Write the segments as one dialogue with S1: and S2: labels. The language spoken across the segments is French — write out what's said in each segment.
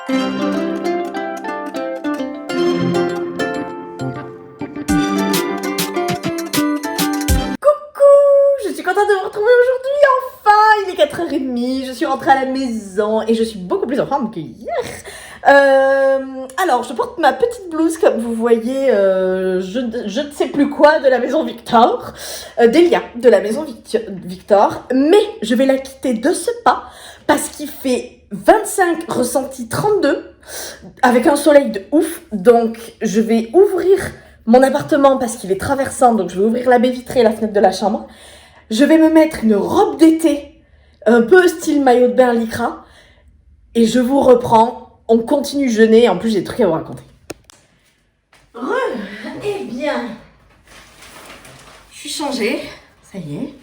S1: Je suis contente de vous retrouver aujourd'hui, enfin. Il est 4h30, je suis rentrée à la maison et je suis beaucoup plus en forme que hier. Alors, je porte ma petite blouse, comme vous voyez, je ne sais plus quoi, de la maison Victor, Delia, de la maison Victor, mais je vais la quitter de ce pas, parce qu'il fait 25, ressenti 32, avec un soleil de ouf, donc je vais ouvrir mon appartement, parce qu'il est traversant, donc je vais ouvrir la baie vitrée et la fenêtre de la chambre. Je vais me mettre une robe d'été, un peu style maillot de bain lycra, et je vous reprends. On continue jeûner, en plus j'ai des trucs à vous raconter. Eh bien, je suis changée, ça y est.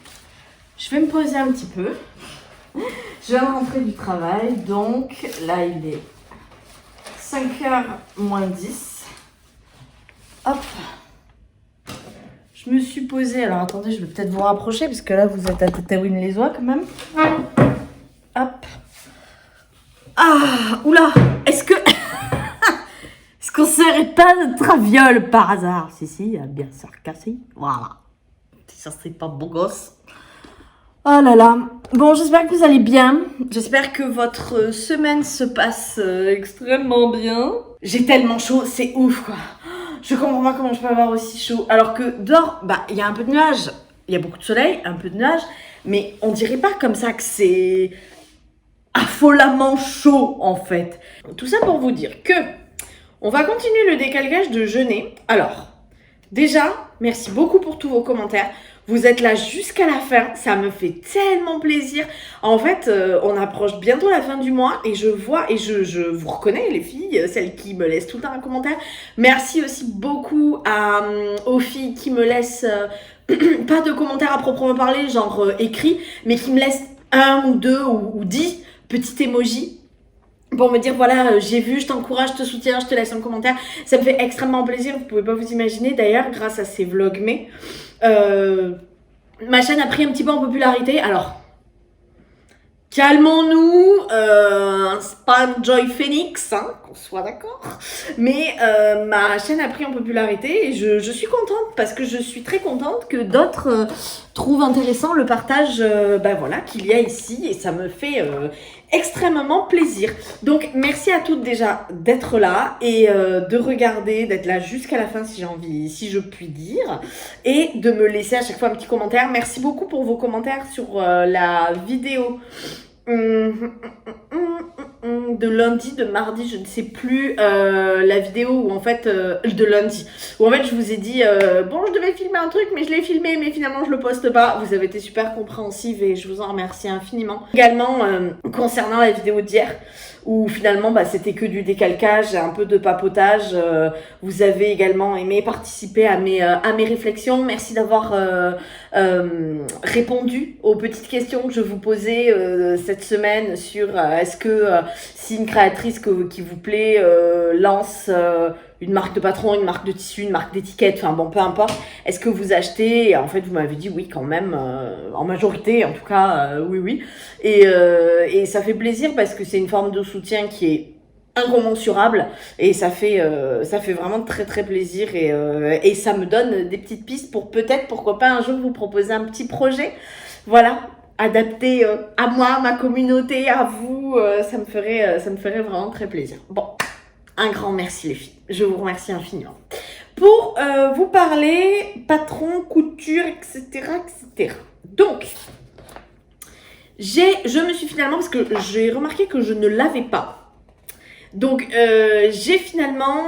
S1: Je vais me poser un petit peu. Je viens de rentrer du travail, donc là il est 5h moins 10. Hop. Je me suis posée, alors attendez, je vais peut-être vous rapprocher, parce que là vous êtes à Tattaouine-les-Oies quand même. Hop. Ah, oula, est-ce qu'on serait pas de traviole par hasard? Si, bien sûr que si. Voilà. Ça serait pas beau gosse. Oh là là. Bon, j'espère que vous allez bien. J'espère que votre semaine se passe extrêmement bien. J'ai tellement chaud, c'est ouf quoi. Je comprends pas comment je peux avoir aussi chaud. Alors que dehors, il y a un peu de nuages. Il y a beaucoup de soleil, un peu de nuages. Mais on dirait pas comme ça que c'est affolamment chaud en fait. Tout ça pour vous dire que on va continuer le décalage de jeûner. Alors, déjà, merci beaucoup pour tous vos commentaires. Vous êtes là jusqu'à la fin, ça me fait tellement plaisir. En fait, on approche bientôt la fin du mois et je vois et je vous reconnais les filles, celles qui me laissent tout le temps un commentaire. Merci aussi beaucoup aux filles qui me laissent pas de commentaires à proprement parler, genre écrit, mais qui me laissent 1 ou 2 ou 10 petits emojis pour me dire voilà, j'ai vu, je t'encourage, je te soutiens, je te laisse un commentaire. Ça me fait extrêmement plaisir, vous pouvez pas vous imaginer. D'ailleurs, grâce à ces vlogmas, ma chaîne a pris un petit peu en popularité. Alors, calmons-nous, c'est pas un Joy Phoenix, hein, qu'on soit d'accord. Mais ma chaîne a pris en popularité et je suis contente parce que je suis très contente que d'autres trouvent intéressant le partage voilà, qu'il y a ici et ça me fait extrêmement plaisir. Donc merci à toutes déjà d'être là et de regarder, d'être là jusqu'à la fin si j'ai envie, si je puis dire, et de me laisser à chaque fois un petit commentaire. Merci beaucoup pour vos commentaires sur la vidéo de lundi, de mardi, je ne sais plus, la vidéo où en fait, de lundi, où en fait je vous ai dit, bon je devais filmer un truc mais je l'ai filmé mais finalement je le poste pas. Vous avez été super compréhensive et je vous en remercie infiniment. Également, concernant la vidéo d'hier, où finalement c'était que du décalcage, un peu de papotage, vous avez également aimé participer à mes réflexions. Merci d'avoir répondu aux petites questions que je vous posais cette semaine sur est-ce que si une créatrice qui vous plaît lance une marque de patron, une marque de tissu, une marque d'étiquette, enfin bon, peu importe, est-ce que vous achetez? Et en fait, vous m'avez dit oui quand même, en majorité en tout cas, oui. Et ça fait plaisir parce que c'est une forme de soutien qui est incommensurable et ça fait vraiment très très plaisir et ça me donne des petites pistes pour peut-être, pourquoi pas un jour vous proposer un petit projet, voilà, adapté à moi, à ma communauté, à vous, ça me ferait vraiment très plaisir. Bon, un grand merci les filles, je vous remercie infiniment. Pour vous parler patron, couture, etc. Donc, je me suis finalement, parce que j'ai remarqué que je ne l'avais pas, donc j'ai finalement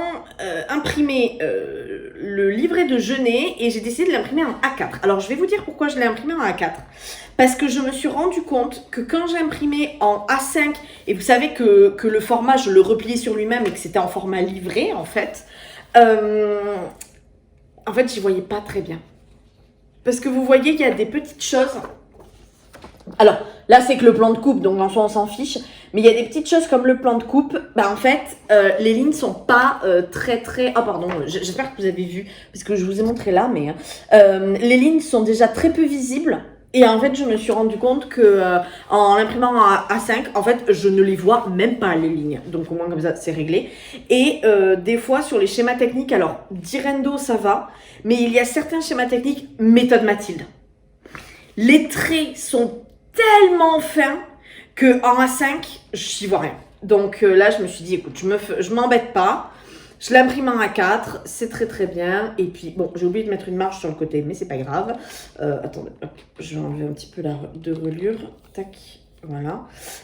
S1: imprimé le livret de jeûner et j'ai décidé de l'imprimer en A4. Alors je vais vous dire pourquoi je l'ai imprimé en A4. Parce que je me suis rendu compte que quand j'ai imprimé en A5, et vous savez que le format je le repliais sur lui-même et que c'était en format livret en fait j'y voyais pas très bien. Parce que vous voyez, il y a des petites choses. Alors, là, c'est que le plan de coupe, donc en soi, on s'en fiche. Mais il y a des petites choses comme le plan de coupe. En fait, les lignes sont pas très... Ah, pardon, j'espère que vous avez vu, parce que je vous ai montré là, mais... les lignes sont déjà très peu visibles. Et en fait, je me suis rendu compte que en l'imprimant à A5, en fait, je ne les vois même pas les lignes. Donc au moins comme ça, c'est réglé. Et des fois, sur les schémas techniques, alors Direndo, ça va. Mais il y a certains schémas techniques, méthode Mathilde. Les traits sont tellement fins que en A5, j'y vois rien. Donc là, je me suis dit, écoute, je m'embête pas. Je l'imprime en A4, c'est très très bien. Et puis, bon, j'ai oublié de mettre une marge sur le côté, mais c'est pas grave. Attendez, hop, je vais enlever un petit peu de reliure. Tac, voilà.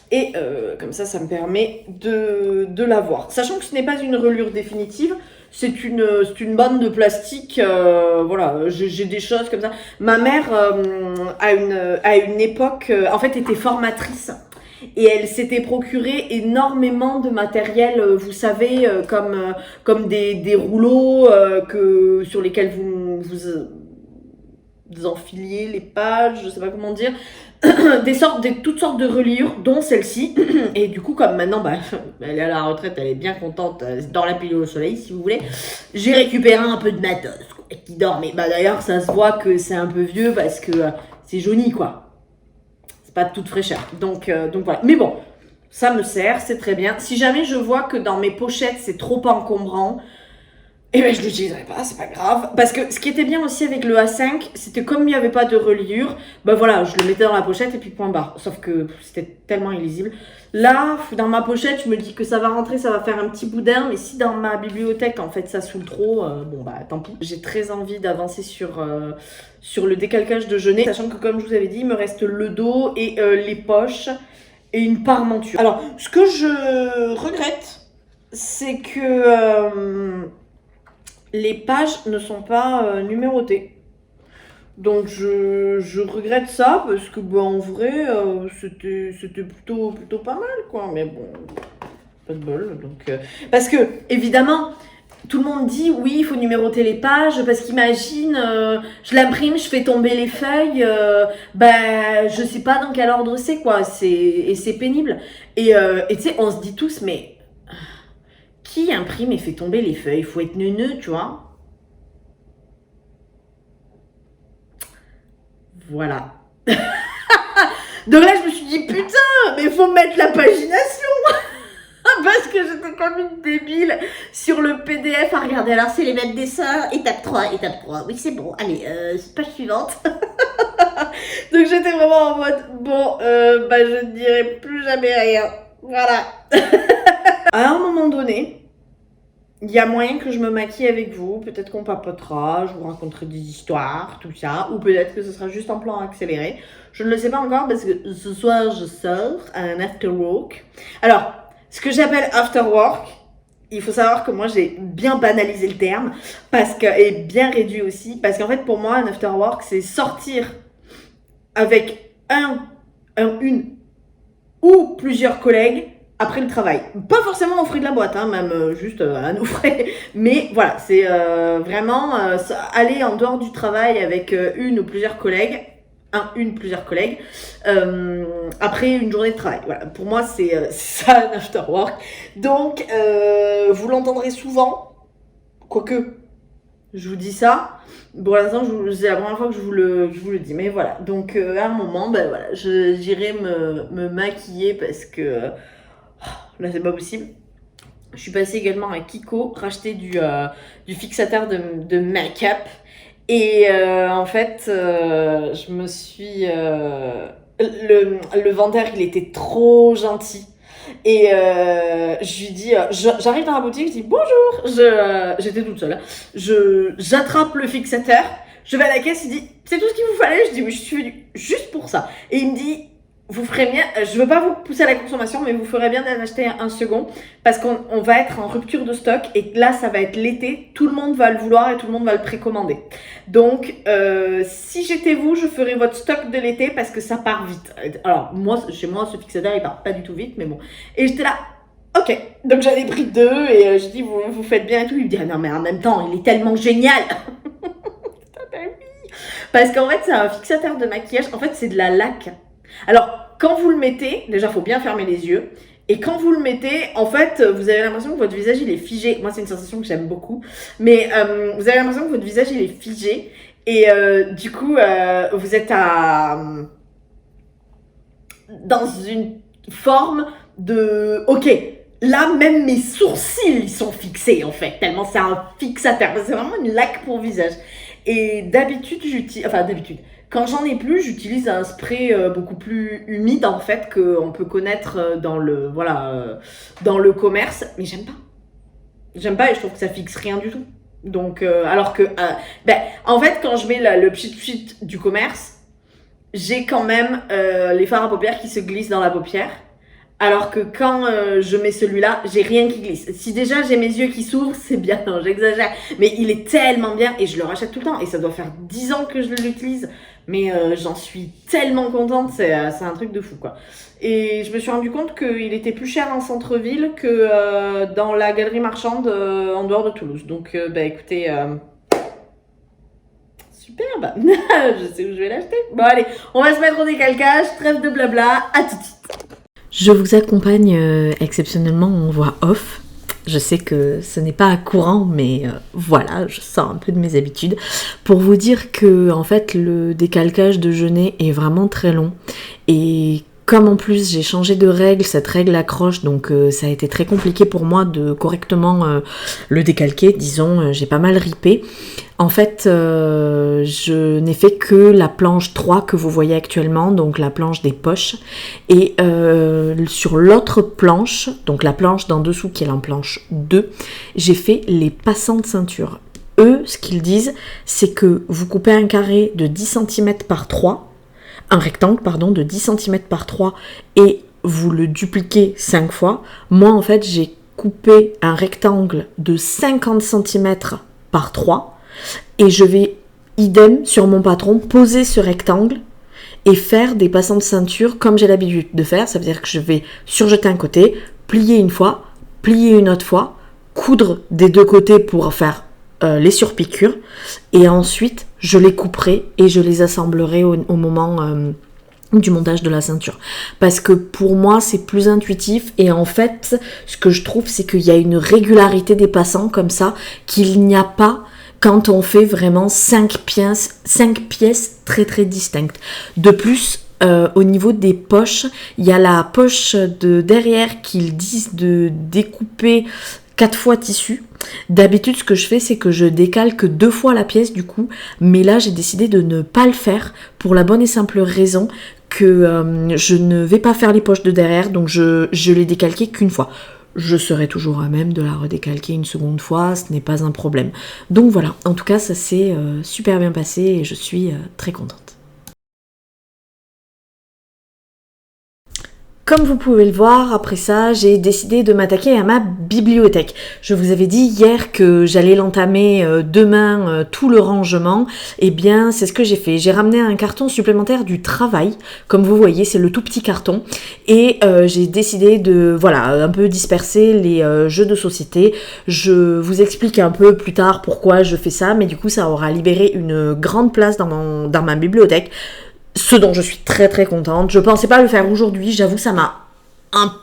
S1: Et comme ça me permet de la voir. Sachant que ce n'est pas une reliure définitive, c'est une bande de plastique. Voilà, j'ai des choses comme ça. Ma mère, à une époque, en fait, était formatrice. Et elle s'était procuré énormément de matériel, vous savez, comme des rouleaux sur lesquels vous enfiliez les pages, je sais pas comment dire, toutes sortes de reliures, dont celle-ci. Et du coup, comme maintenant, elle est à la retraite, elle est bien contente, dans la pilule au soleil, si vous voulez, j'ai récupéré un peu de matos qui dormait. D'ailleurs, ça se voit que c'est un peu vieux parce que c'est jauni, quoi. C'est pas de toute fraîcheur. Donc voilà. Mais bon, ça me sert, c'est très bien. Si jamais je vois que dans mes pochettes, c'est trop encombrant, eh ben je l'utiliserai pas, c'est pas grave. Parce que ce qui était bien aussi avec le A5, c'était comme il n'y avait pas de reliure, voilà, je le mettais dans la pochette et puis point barre. Sauf que c'était tellement illisible. Là, dans ma pochette, je me dis que ça va rentrer, ça va faire un petit boudin. Mais si dans ma bibliothèque, en fait, ça saoule trop, tant pis. J'ai très envie d'avancer sur le décalcage de genêt. Sachant que, comme je vous avais dit, il me reste le dos et les poches et une parmenture. Alors, ce que je regrette, c'est que les pages ne sont pas numérotées. Donc je regrette ça parce que en vrai c'était plutôt pas mal quoi, mais bon, pas de bol. Donc parce que évidemment tout le monde dit oui, il faut numéroter les pages parce qu'imagine je l'imprime, je fais tomber les feuilles, je sais pas dans quel ordre c'est quoi, c'est pénible. Et tu sais, on se dit tous mais qui imprime et fait tomber les feuilles? Il faut être neuneux, tu vois. Voilà. Donc là, je me suis dit, putain, mais faut mettre la pagination. Parce que j'étais comme une débile sur le PDF à regarder. Alors, c'est les mêmes dessins. Étape 3, étape 3. Oui, c'est bon. Allez, page suivante. Donc, j'étais vraiment en mode, je ne dirai plus jamais rien. Voilà. À un moment donné, il y a moyen que je me maquille avec vous, peut-être qu'on papotera, je vous raconterai des histoires, tout ça, ou peut-être que ce sera juste en plan accéléré. Je ne le sais pas encore parce que ce soir je sors à un after work. Alors, ce que j'appelle after work, il faut savoir que moi j'ai bien banalisé le terme et bien réduit aussi, parce qu'en fait pour moi un after work c'est sortir avec une ou plusieurs collègues après le travail. Pas forcément aux frais de la boîte, même juste à nos frais. Mais voilà, c'est vraiment aller en dehors du travail avec une ou plusieurs collègues. Plusieurs collègues. Après une journée de travail. Voilà, pour moi, c'est ça un after work. Donc, vous l'entendrez souvent. Quoique, je vous dis ça. Pour l'instant, c'est la première fois que je vous le dis. Mais voilà, donc à un moment, voilà, j'irai me maquiller parce que... là, c'est pas possible. Je suis passée également à Kiko, racheter du fixateur de make-up. Et en fait, je me suis... le vendeur, il était trop gentil. Et je lui dis... j'arrive dans la boutique, je dis bonjour. J'étais toute seule. J'attrape le fixateur. Je vais à la caisse, il dit, c'est tout ce qu'il vous fallait? Je dis, oui, je suis venue juste pour ça. Et il me dit... vous ferez bien, je veux pas vous pousser à la consommation, mais vous ferez bien d'en acheter un second parce qu'on va être en rupture de stock et là, ça va être l'été, tout le monde va le vouloir et tout le monde va le précommander. Donc, si j'étais vous, je ferais votre stock de l'été parce que ça part vite. Alors, chez moi, ce fixateur, il part pas du tout vite, mais bon. Et j'étais là, ok. Donc, j'en ai pris 2 et je dis, vous faites bien et tout. Il me dit, ah non, mais en même temps, il est tellement génial. Parce qu'en fait, c'est un fixateur de maquillage. En fait, c'est de la laque. Alors, quand vous le mettez, déjà, il faut bien fermer les yeux. Et quand vous le mettez, en fait, vous avez l'impression que votre visage, il est figé. Moi, c'est une sensation que j'aime beaucoup. Mais vous avez l'impression que votre visage, il est figé. Et du coup, vous êtes dans une forme de... Ok, là, même mes sourcils, ils sont fixés, en fait, tellement c'est un fixateur. C'est vraiment une laque pour visage. Et d'habitude, quand j'en ai plus, j'utilise un spray beaucoup plus humide, en fait, qu'on peut connaître dans dans le commerce. Mais j'aime pas. J'aime pas et je trouve que ça fixe rien du tout. Donc, alors que... en fait, quand je mets le pchit du commerce, j'ai quand même les fards à paupières qui se glissent dans la paupière. Alors que quand je mets celui-là, j'ai rien qui glisse. Si déjà j'ai mes yeux qui s'ouvrent, c'est bien, non, j'exagère. Mais il est tellement bien et je le rachète tout le temps. Et ça doit faire 10 ans que je l'utilise. Mais j'en suis tellement contente, c'est un truc de fou, quoi. Et je me suis rendu compte qu'il était plus cher en centre-ville que dans la galerie marchande en dehors de Toulouse. Donc, écoutez... Superbe. Je sais où je vais l'acheter. Bon, allez, on va se mettre au décalcage. Trêve de blabla. À tout de suite. Je vous accompagne exceptionnellement en voix off. Je sais que ce n'est pas courant, mais voilà, je sors un peu de mes habitudes. Pour vous dire que, en fait, le décalcage de Genêt est vraiment très long. Et comme en plus j'ai changé de règle, cette règle accroche, donc ça a été très compliqué pour moi de correctement le décalquer, disons, j'ai pas mal ripé. En fait, je n'ai fait que la planche 3 que vous voyez actuellement, donc la planche des poches. Et sur l'autre planche, donc la planche d'en dessous qui est la planche 2, j'ai fait les passants de ceinture. Eux, ce qu'ils disent, c'est que vous coupez un carré de 10 cm par 3, un rectangle, pardon, de 10 cm par 3 et vous le dupliquez 5 fois. Moi, en fait, j'ai coupé un rectangle de 50 cm par 3 et je vais, idem, sur mon patron, poser ce rectangle et faire des passants de ceinture comme j'ai l'habitude de faire. Ça veut dire que je vais surjeter un côté, plier une fois, plier une autre fois, coudre des deux côtés pour faire les surpiqûres et ensuite je les couperai et je les assemblerai au moment du montage de la ceinture. Parce que pour moi, c'est plus intuitif et en fait, ce que je trouve, c'est qu'il y a une régularité des passants comme ça qu'il n'y a pas quand on fait vraiment 5 pièces très très distinctes. De plus, au niveau des poches, il y a la poche de derrière qu'ils disent de découper 4 fois tissu. D'habitude, ce que je fais, c'est que je décalque 2 fois la pièce du coup, mais là, j'ai décidé de ne pas le faire pour la bonne et simple raison que je ne vais pas faire les poches de derrière, donc je l'ai décalqué qu'une fois. Je serai toujours à même de la redécalquer une seconde fois, ce n'est pas un problème. Donc voilà, en tout cas, ça s'est super bien passé et je suis très contente. Comme vous pouvez le voir, après ça, j'ai décidé de m'attaquer à ma bibliothèque. Je vous avais dit hier que j'allais l'entamer demain, tout le rangement. Eh bien, c'est ce que j'ai fait. J'ai ramené un carton supplémentaire du travail. Comme vous voyez, c'est le tout petit carton. Et j'ai décidé de, un peu disperser les jeux de société. Je vous explique un peu plus tard pourquoi je fais ça. Mais du coup, ça aura libéré une grande place dans ma bibliothèque. Ce dont je suis très très contente. Je pensais pas le faire aujourd'hui, j'avoue ça m'a un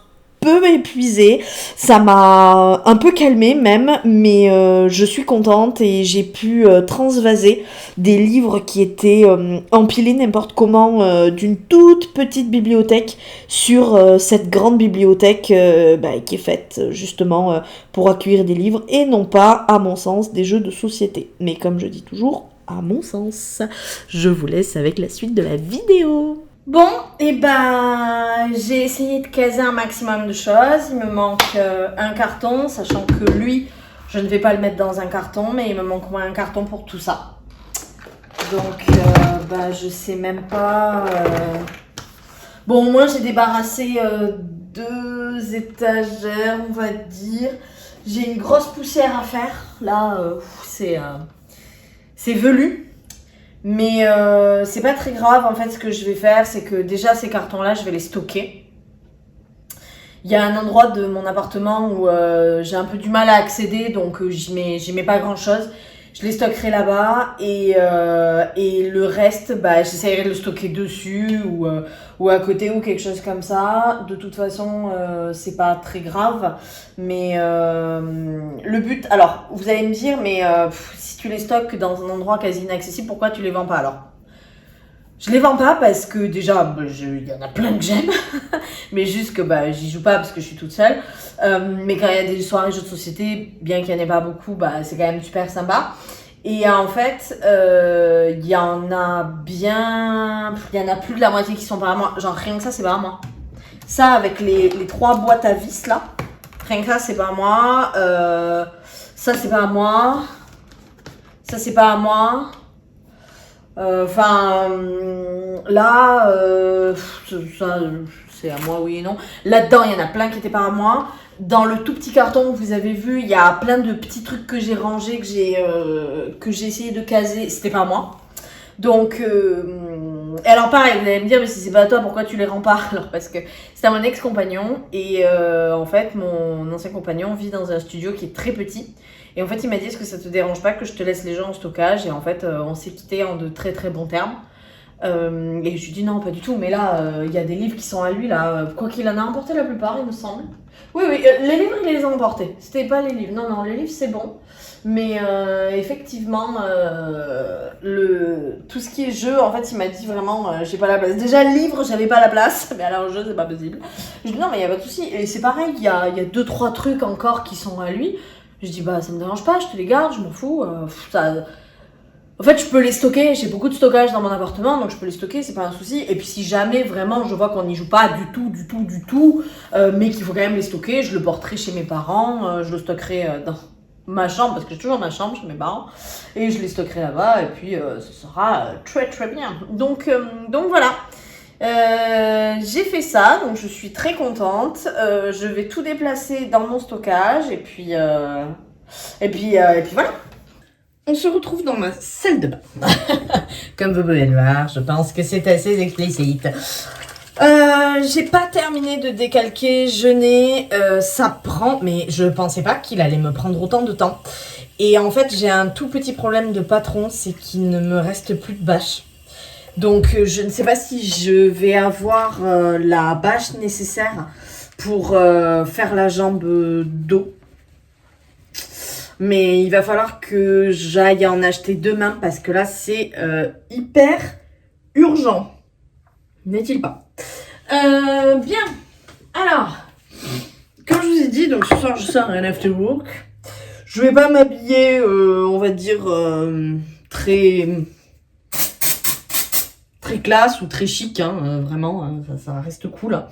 S1: peu épuisée, ça m'a un peu calmée même, mais je suis contente et j'ai pu transvaser des livres qui étaient empilés n'importe comment d'une toute petite bibliothèque sur cette grande bibliothèque qui est faite justement pour accueillir des livres et non pas, à mon sens, des jeux de société. Mais comme je dis toujours, à mon sens. Je vous laisse avec la suite de la vidéo. Bon, j'ai essayé de caser un maximum de choses. Il me manque un carton, sachant que lui, je ne vais pas le mettre dans un carton, mais il me manque un carton pour tout ça. Donc, je sais même pas... Bon, au moins, j'ai débarrassé 2 étagères, on va dire. J'ai une grosse poussière à faire. Là, c'est velu, mais c'est pas très grave. En fait, ce que je vais faire, c'est que déjà ces cartons-là, je vais les stocker. Il y a un endroit de mon appartement où j'ai un peu du mal à accéder, donc j'y mets pas grand-chose. je les stockerai là-bas et le reste, bah, j'essaierai de le stocker dessus ou à côté ou quelque chose comme ça. De toute façon, c'est pas très grave. Mais le but, alors, vous allez me dire, mais si tu les stockes dans un endroit quasi inaccessible, pourquoi tu les vends pas alors? Je les vends pas parce que déjà, bah, il y en a plein que j'aime, mais juste que bah, j'y joue pas parce que je suis toute seule. Mais quand il y a des soirées jeux de société, bien qu'il n'y en ait pas beaucoup, bah, c'est quand même super sympa. Et en fait, il y en a plus de la moitié qui sont pas à moi. Genre rien que ça, c'est pas à moi. Ça, avec les 3 boîtes à vis là, rien que ça, c'est pas à moi. Ça, c'est pas à moi. Ça, c'est pas à moi. Là, ça, c'est à moi, oui et non. Là-dedans, il y en a plein qui n'étaient pas à moi. Dans le tout petit carton que vous avez vu, il y a plein de petits trucs que j'ai rangés, que j'ai essayé de caser. C'était pas à moi. Donc, et alors pareil, vous allez me dire, mais si c'est pas à toi, pourquoi tu les rends pas? Alors parce que c'est à mon ex-compagnon et en fait, mon ancien compagnon vit dans un studio qui est très petit. Et en fait, il m'a dit, est-ce que ça te dérange pas que je te laisse les gens en stockage? Et en fait, on s'est quitté en de très très bons termes. Et je lui ai dit non, pas du tout. Mais là, il y a des livres qui sont à lui, là. Quoi qu'il en a emporté la plupart, il me semble. Oui, les livres, il les a emportés. C'était pas les livres. Non, les livres, c'est bon. Mais effectivement, tout ce qui est jeu, en fait, il m'a dit vraiment, j'ai pas la place. Déjà, le livre, j'avais pas la place. Mais alors, le jeu, c'est pas possible. Je dis non, mais il y a pas de souci. Et c'est pareil, il y a 2-3 trucs encore qui sont à lui. Je dis bah ça me dérange pas, je te les garde, je m'en fous. En fait, je peux les stocker, j'ai beaucoup de stockage dans mon appartement, donc je peux les stocker, c'est pas un souci. Et puis si jamais vraiment je vois qu'on n'y joue pas du tout, mais qu'il faut quand même les stocker, je le porterai chez mes parents, je le stockerai dans ma chambre, parce que j'ai toujours ma chambre chez mes parents, et je les stockerai là-bas, et puis ce sera très très bien. Donc voilà. J'ai fait ça, donc je suis très contente. Je vais tout déplacer dans mon stockage et puis voilà. On se retrouve dans ma salle de bain. Comme vous pouvez le voir, je pense que c'est assez explicite. J'ai pas terminé de décalquer, ça prend, mais je pensais pas qu'il allait me prendre autant de temps. Et en fait, j'ai un tout petit problème de patron, c'est qu'il ne me reste plus de bâche. Donc je ne sais pas si je vais avoir la bâche nécessaire pour faire la jambe d'eau. Mais il va falloir que j'aille en acheter demain parce que là c'est hyper urgent. N'est-il pas? Bien. Alors, comme je vous ai dit, donc ce soir je sors un after work. Je vais pas m'habiller, on va dire, très classe ou très chic, hein, vraiment, ça reste cool. Hein.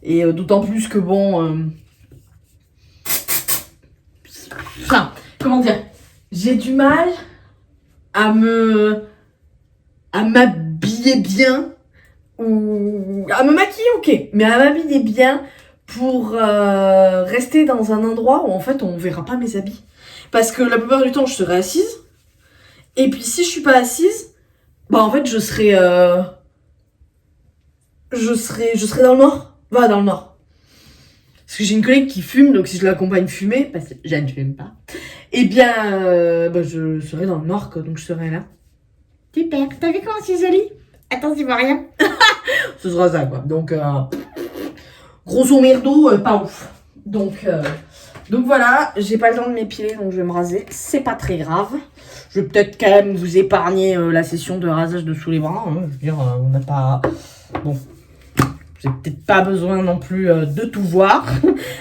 S1: Et d'autant plus que bon... Enfin, comment dire, j'ai du mal à m'habiller bien, ou à me maquiller, ok, mais à m'habiller bien pour rester dans un endroit où en fait on verra pas mes habits. Parce que la plupart du temps je serai assise, et puis si je suis pas assise, bah en fait je serai dans le noir. Va dans le noir. Parce que j'ai une collègue qui fume, donc si je l'accompagne fumer, parce que je ne fume pas, eh bien je serai dans le noir, quoi, donc je serai là. Super, t'as vu comment c'est joli? Attends, tu vois rien. Ce sera ça, quoi. Donc grosso merdo, pas ouf. Donc voilà, j'ai pas le temps de m'épiler, donc je vais me raser. C'est pas très grave. Je vais peut-être quand même vous épargner la session de rasage de sous les bras. Hein. Je veux dire, on n'a pas... Bon, j'ai peut-être pas besoin non plus de tout voir.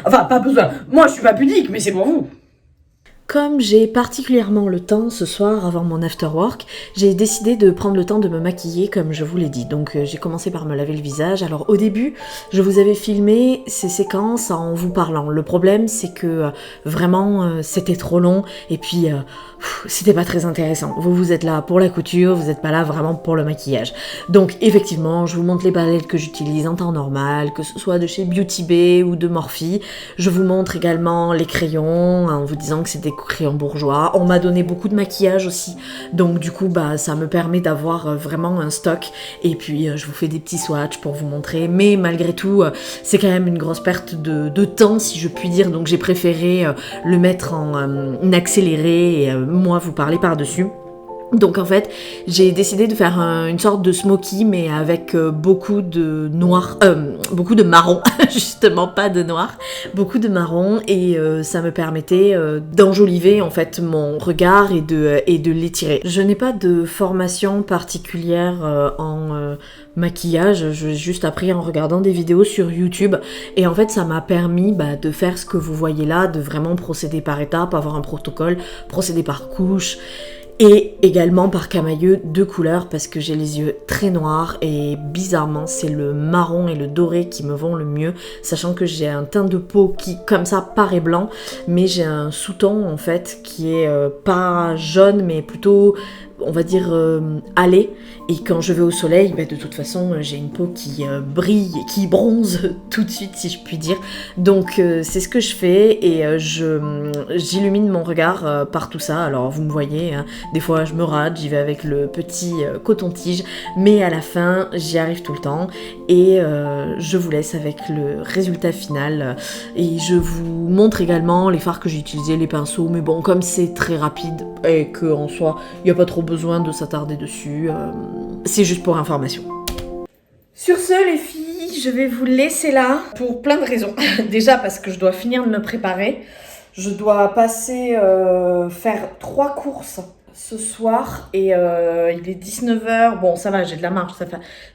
S1: Enfin, pas besoin. Moi, je suis pas pudique, mais c'est pour vous.
S2: Comme j'ai particulièrement le temps ce soir avant mon after work, j'ai décidé de prendre le temps de me maquiller comme je vous l'ai dit. Donc j'ai commencé par me laver le visage. Alors au début, je vous avais filmé ces séquences en vous parlant. Le problème c'est que vraiment c'était trop long et puis c'était pas très intéressant. Vous êtes là pour la couture, vous n'êtes pas là vraiment pour le maquillage. Donc effectivement, je vous montre les palettes que j'utilise en temps normal, que ce soit de chez Beauty Bay ou de Morphe. Je vous montre également les crayons en vous disant que c'est des crayons bourgeois. On m'a donné beaucoup de maquillage aussi, donc du coup bah ça me permet d'avoir vraiment un stock. Et puis je vous fais des petits swatchs pour vous montrer, mais malgré tout c'est quand même une grosse perte de temps si je puis dire, donc j'ai préféré le mettre en accéléré et moi vous parler par-dessus. Donc en fait, j'ai décidé de faire une sorte de smoky, mais avec beaucoup de noir, beaucoup de marron, justement pas de noir, beaucoup de marron, et ça me permettait d'enjoliver en fait mon regard et de l'étirer. Je n'ai pas de formation particulière en maquillage, j'ai juste appris en regardant des vidéos sur YouTube, et en fait ça m'a permis de faire ce que vous voyez là, de vraiment procéder par étapes, avoir un protocole, procéder par couche, et également par camailleux de couleurs parce que j'ai les yeux très noirs et bizarrement c'est le marron et le doré qui me vont le mieux, sachant que j'ai un teint de peau qui comme ça paraît blanc, mais j'ai un sous-ton en fait qui est pas jaune mais plutôt on va dire aller, et quand je vais au soleil de toute façon j'ai une peau qui brille, qui bronze tout de suite si je puis dire, donc c'est ce que je fais et j'illumine mon regard par tout ça. Alors vous me voyez, hein, des fois je me rate, j'y vais avec le petit coton-tige, mais à la fin j'y arrive tout le temps et je vous laisse avec le résultat final et je vous montre également les fards que j'ai utilisés, les pinceaux, mais bon comme c'est très rapide et qu'en soi il n'y a pas trop besoin de s'attarder dessus, c'est juste pour information. Sur ce les filles, je vais vous laisser là pour plein de raisons. Déjà parce que je dois finir de me préparer, je dois passer faire 3 courses ce soir et il est 19h, bon ça va j'ai de la marge,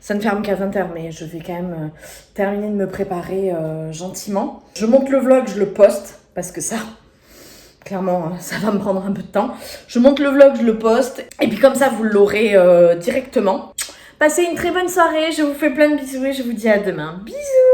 S2: ça ne ferme qu'à 20h mais je vais quand même terminer de me préparer gentiment. Je monte le vlog, je le poste parce que ça... clairement, ça va me prendre un peu de temps. Je monte le vlog, je le poste. Et puis comme ça, vous l'aurez directement. Passez une très bonne soirée. Je vous fais plein de bisous et je vous dis à demain. Bisous!